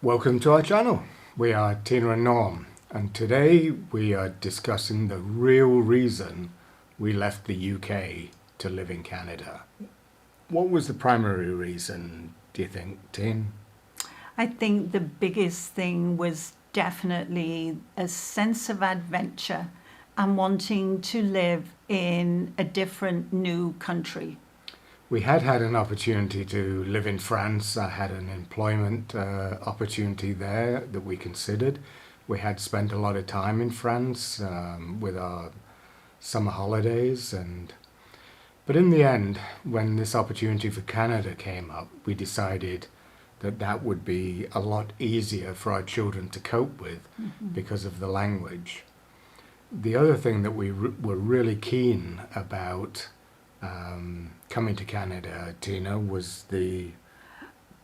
Welcome to our channel. We are Tina and Norm, and today we are discussing the real reason we left the UK to live in Canada. What was the primary reason, do you think, Tin? I think the biggest thing was definitely a sense of adventure and wanting to live in a different new country. We had an opportunity to live in France. I had an employment opportunity there that we considered. We had spent a lot of time in France with our summer holidays, but in the end, when this opportunity for Canada came up, we decided that would be a lot easier for our children to cope with because of the language. The other thing that we were really keen about coming to Canada, Tina, was the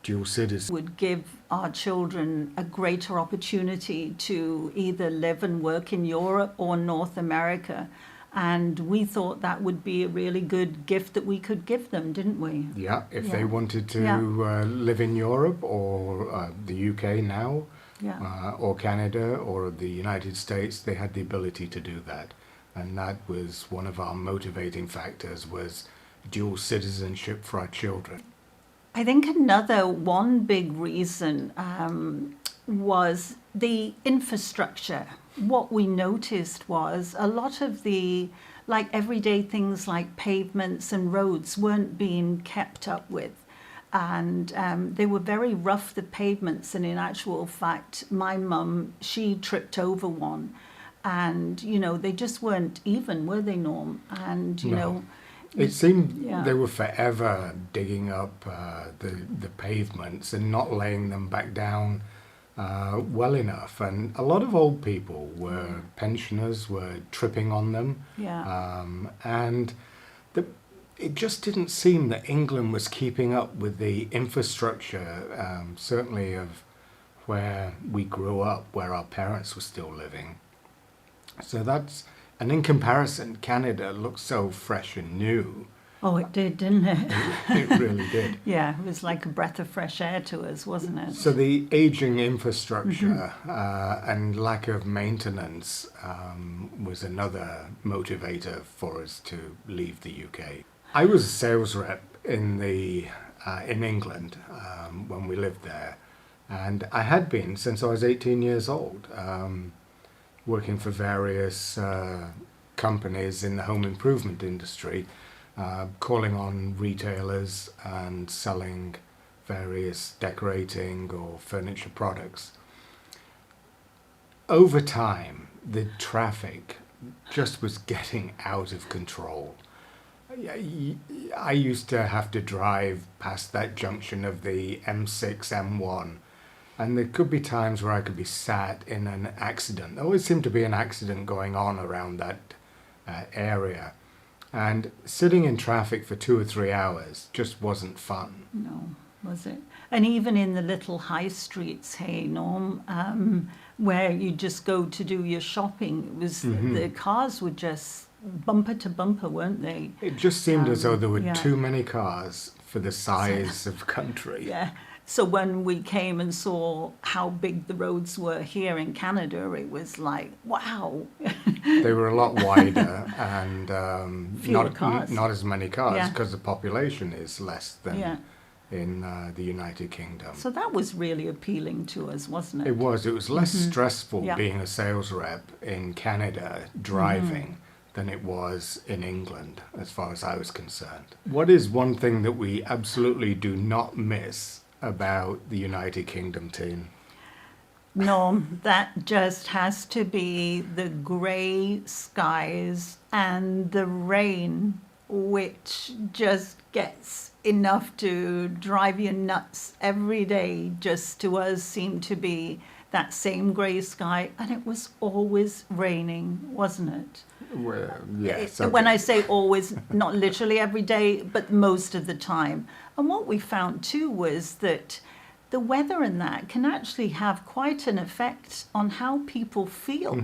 dual citizenship. Would give our children a greater opportunity to either live and work in Europe or North America. And we thought that would be a really good gift that we could give them, didn't we? Yeah, if they wanted to live in Europe or the UK now, or Canada or the United States, they had the ability to do that. And that was one of our motivating factors, was dual citizenship for our children. I think another one big reason was the infrastructure. What we noticed was a lot of the everyday things like pavements and roads weren't being kept up with. And they were very rough, the pavements, and in actual fact, my mum, she tripped over one. And, they just weren't even, were they, Norm? And, it seemed they were forever digging up the pavements and not laying them back down well enough. And a lot of old people pensioners were tripping on them. And it just didn't seem that England was keeping up with the infrastructure, certainly of where we grew up, where our parents were still living. So and in comparison, Canada looked so fresh and new. Oh, it did, didn't it? It really did. Yeah, it was like a breath of fresh air to us, wasn't it? So the aging infrastructure and lack of maintenance was another motivator for us to leave the UK. I was a sales rep in England when we lived there, and I had been since I was 18 years old. Working for various companies in the home improvement industry, calling on retailers and selling various decorating or furniture products. Over time, the traffic just was getting out of control. I used to have to drive past that junction of the M6, M1, and there could be times where I could be sat in an accident. There always seemed to be an accident going on around that area. And sitting in traffic for 2 or 3 hours just wasn't fun. No, was it? And even in the little high streets, hey, Norm, where you just go to do your shopping, it was the cars were just bumper to bumper, weren't they? It just seemed as though there were too many cars for the size of country. Yeah. So when we came and saw how big the roads were here in Canada, it was like, wow. They were a lot wider and not as many cars because the population is less than in the United Kingdom. So that was really appealing to us, wasn't it? It was. It was less stressful being a sales rep in Canada driving than it was in England, as far as I was concerned. What is one thing that we absolutely do not miss about the United Kingdom, Teen? No, that just has to be the grey skies and the rain, which just gets enough to drive you nuts every day. Just to us seemed to be that same grey sky, and it was always raining, wasn't it? Well, yes. When I say always, not literally every day, but most of the time. And what we found too was that the weather and that can actually have quite an effect on how people feel.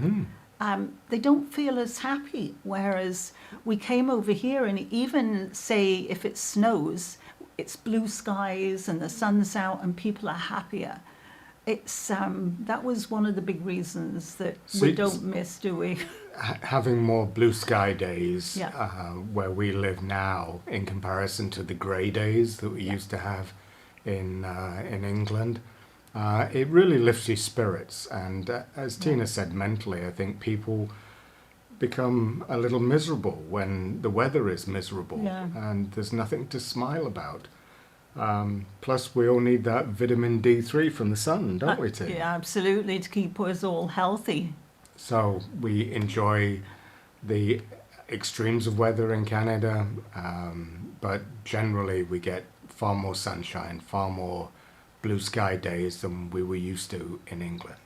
They don't feel as happy, whereas we came over here and even say if it snows, it's blue skies and the sun's out and people are happier. it's that was one of the big reasons that So we it's- don't miss, do we? Having more blue sky days Yeah. where we live now in comparison to the grey days that we Yeah. used to have in England, it really lifts your spirits. And as Tina said, mentally, I think people become a little miserable when the weather is miserable Yeah. and there's nothing to smile about. Plus, we all need that vitamin D3 from the sun, don't we, Tina? Yeah, absolutely, to keep us all healthy. So we enjoy the extremes of weather in Canada, but generally we get far more sunshine, far more blue sky days than we were used to in England.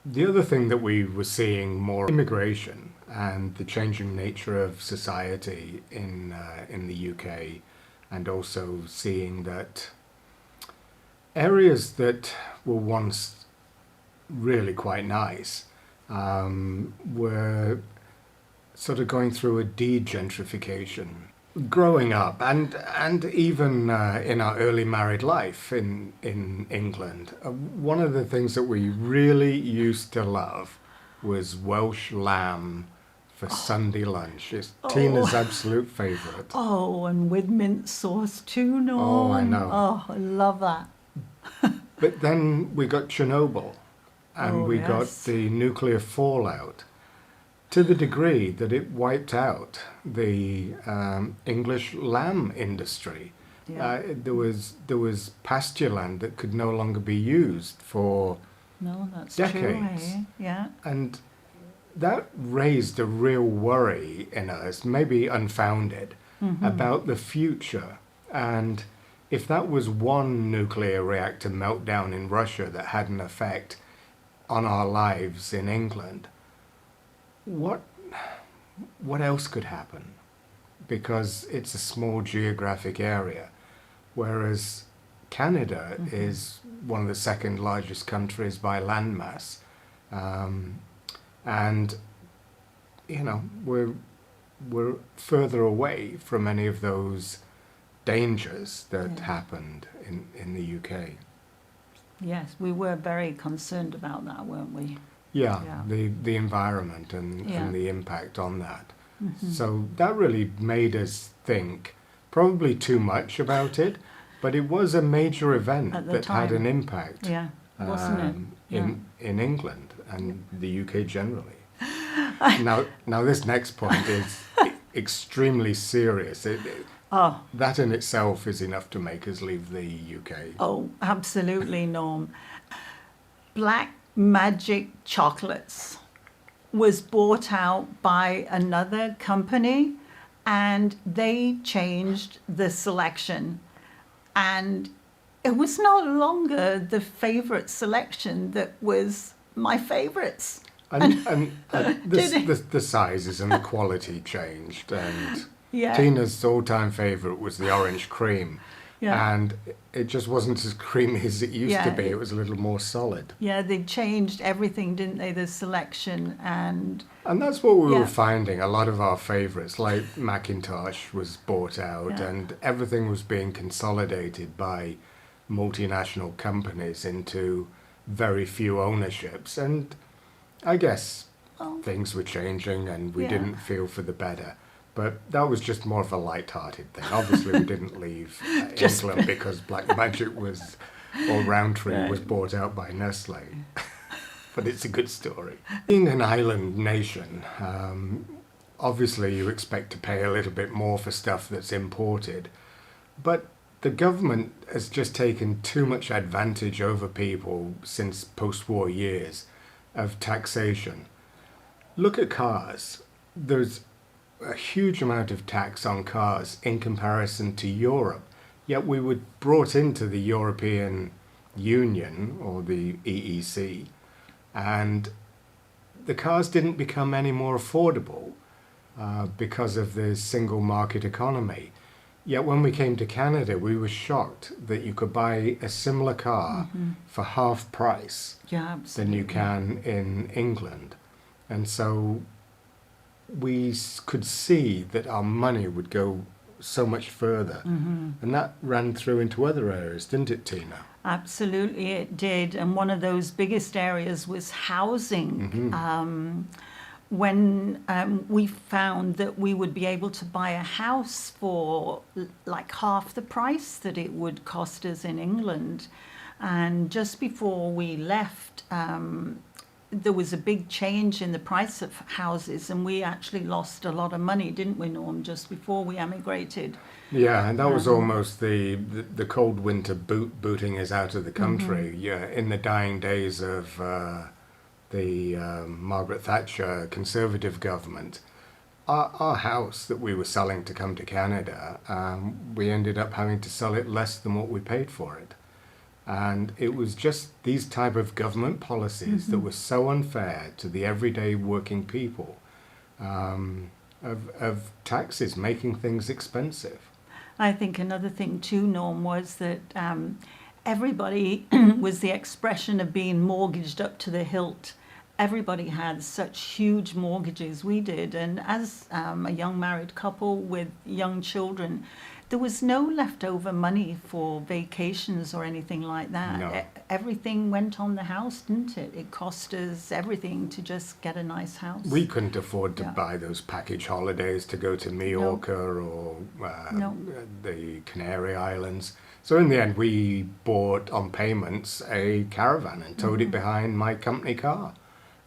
The other thing that we were seeing more immigration and the changing nature of society in the UK, and also seeing that areas that were once really quite nice were sort of going through a degentrification. Growing up, and even in our early married life in England, one of the things that we really used to love was Welsh lamb for Sunday lunch. It's Tina's absolute favourite. Oh, and with mint sauce too, Norm. Oh, I know. Oh, I love that. But then we got Chernobyl, and Oh, we yes. got the nuclear fallout, to the degree that it wiped out the English lamb industry. Yeah. There was pasture land that could no longer be used for, No, that's decades. true, eh? Yeah. and that raised a real worry in us, maybe unfounded, about the future. And if that was one nuclear reactor meltdown in Russia that had an effect on our lives in England, what else could happen? Because it's a small geographic area, whereas Canada is one of the second largest countries by landmass, and you know we're further away from any of those dangers that Yeah. happened in the UK. Yes, we were very concerned about that, weren't we? Yeah, Yeah. the environment and Yeah. the impact on that. So that really made us think probably too much about it, but it was a major event At the that had time. an impact Yeah, wasn't it? in England and the UK generally. Now this next point is extremely serious. Oh, That in itself is enough to make us leave the UK. oh, absolutely, Norm. Black Magic Chocolates was bought out by another company, and they changed the selection. And it was no longer the favorite selection that was my favorites. And Did it? the sizes and the quality changed. And Yeah. Tina's all-time favourite was the orange cream. Yeah. And it just wasn't as creamy as it used to Yeah, be. It was a little more solid. Yeah, they changed everything, didn't they? The selection and And that's what we Yeah. were finding. A lot of our favourites, like Macintosh, was bought out, Yeah. and everything was being consolidated by multinational companies into very few ownerships. And I guess Oh. things were changing, and we Yeah. didn't feel for the better. But that was just more of a light-hearted thing. Obviously, we didn't leave Just- England because Black Magic was, or Roundtree was bought out by Nestle. But it's a good story. Being an island nation, obviously you expect to pay a little bit more for stuff that's imported. But the government has just taken too much advantage over people since post-war years of taxation. Look at cars. There's a huge amount of tax on cars in comparison to Europe. Yet we were brought into the European Union, or the EEC, and the cars didn't become any more affordable because of the single market economy. Yet when we came to Canada, we were shocked that you could buy a similar car for half price yeah, than you absolutely. can in England. And so we could see that our money would go so much further. And that ran through into other areas, didn't it, Tina? Absolutely, it did. And one of those biggest areas was housing. When we found that we would be able to buy a house for like half the price that it would cost us in England. And just before we left, there was a big change in the price of houses, and we actually lost a lot of money, didn't we, Norm, just before we emigrated? Yeah, and that was almost the cold winter booting us out of the country. Yeah, in the dying days of the Margaret Thatcher Conservative government, our house that we were selling to come to Canada, we ended up having to sell it less than what we paid for it. And it was just these type of government policies that were so unfair to the everyday working people, of taxes making things expensive. I think another thing too, Norm, was that everybody was the expression of being mortgaged up to the hilt. Everybody had such huge mortgages, we did. And as a young married couple with young children, there was no leftover money for vacations or anything like that. No. Everything went on the house, didn't it? It cost us everything to just get a nice house. We couldn't afford to Yeah. buy those package holidays to go to Mallorca or No. the Canary Islands. So in the end, we bought on payments a caravan and towed it behind my company car.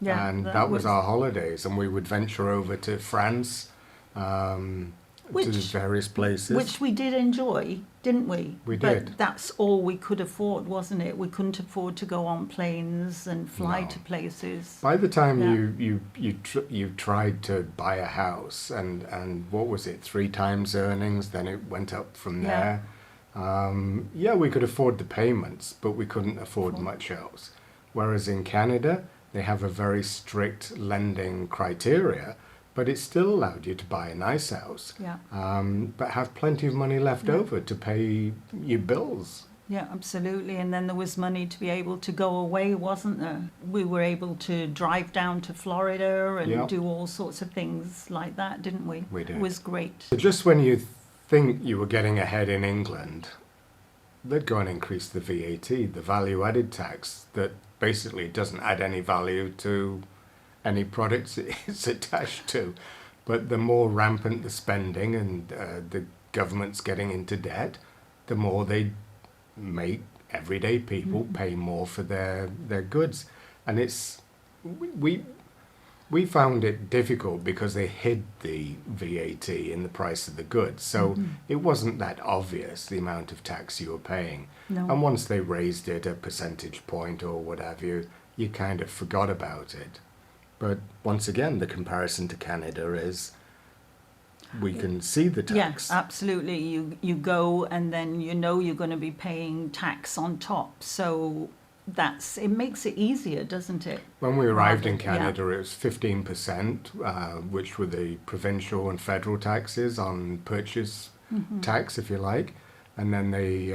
Yeah, And that was our holidays. And we would venture over to France, to Which- various places. Which we did enjoy, didn't we? We But did. that's all we could afford, wasn't it? We couldn't afford to go on planes and fly No. to places. By the time Yeah. you tried to buy a house, and what was it, 3 times earnings, then it went up from Yeah. there. Yeah, we could afford the payments, but we couldn't afford much else. Whereas in Canada, they have a very strict lending criteria, but it still allowed you to buy a nice house, Yeah, but have plenty of money left Yeah. over to pay your bills. yeah, absolutely. And then there was money to be able to go away, wasn't there? We were able to drive down to Florida and Yeah. do all sorts of things like that, didn't we? We did. It was great. So just when you think you were getting ahead in England, they'd go and increase the VAT, the value added tax, that basically doesn't add any value to any products it's attached to. But the more rampant the spending and the government's getting into debt, the more they make everyday people pay more for their goods. And it's we found it difficult because they hid the VAT in the price of the goods. So it wasn't that obvious the amount of tax you were paying. No. And once they raised it a percentage point or what have you, you kind of forgot about it. But once again, the comparison to Canada is we can see the tax. Yes, absolutely. You go and then you know you're going to be paying tax on top. So it makes it easier, doesn't it? When we arrived in Yeah. Canada, it was 15%, which were the provincial and federal taxes on purchase tax, if you like. And then they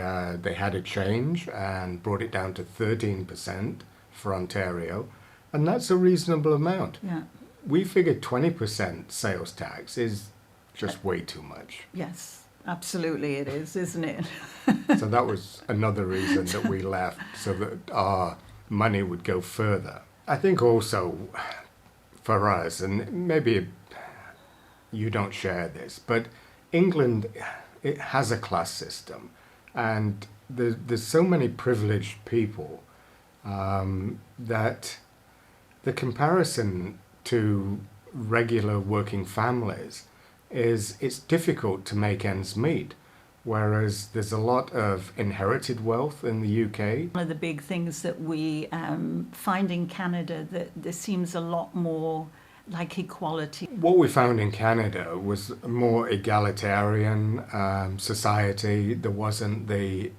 had a change and brought it down to 13% for Ontario. And that's a reasonable amount. Yeah. We figured 20% sales tax is just way too much. Yes, absolutely it is, isn't it? So that was another reason that we left, so that our money would go further. I think also for us, and maybe you don't share this, but England, it has a class system, and there's so many privileged people that the comparison to regular working families is it's difficult to make ends meet. Whereas there's a lot of inherited wealth in the UK. One of the big things that we find in Canada, that there seems a lot more like equality. What we found in Canada was a more egalitarian society. There wasn't the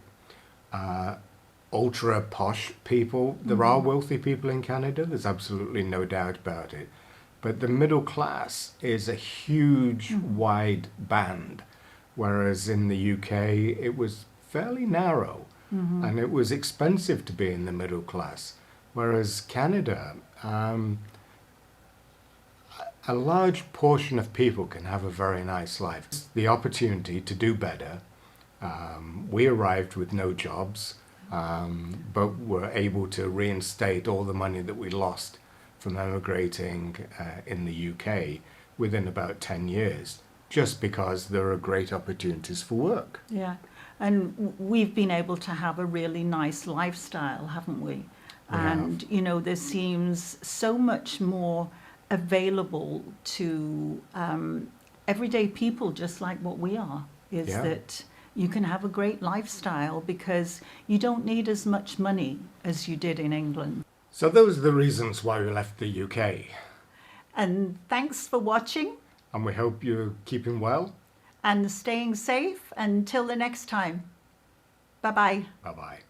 ultra posh people. There are wealthy people in Canada, there's absolutely no doubt about it. But the middle class is a huge, wide band. Whereas in the UK, it was fairly narrow, and it was expensive to be in the middle class. Whereas Canada, a large portion of people can have a very nice life. The opportunity to do better. We arrived with no jobs. but were able to reinstate all the money that we lost from emigrating in the UK within about 10 years, just because there are great opportunities for work. Yeah. And we've been able to have a really nice lifestyle, haven't we? And, you know, there seems so much more available to everyday people, just like what we are, is that you can have a great lifestyle because you don't need as much money as you did in England. So those are the reasons why we left the UK. And thanks for watching. And we hope you're keeping well. And staying safe until the next time. Bye-bye. Bye-bye.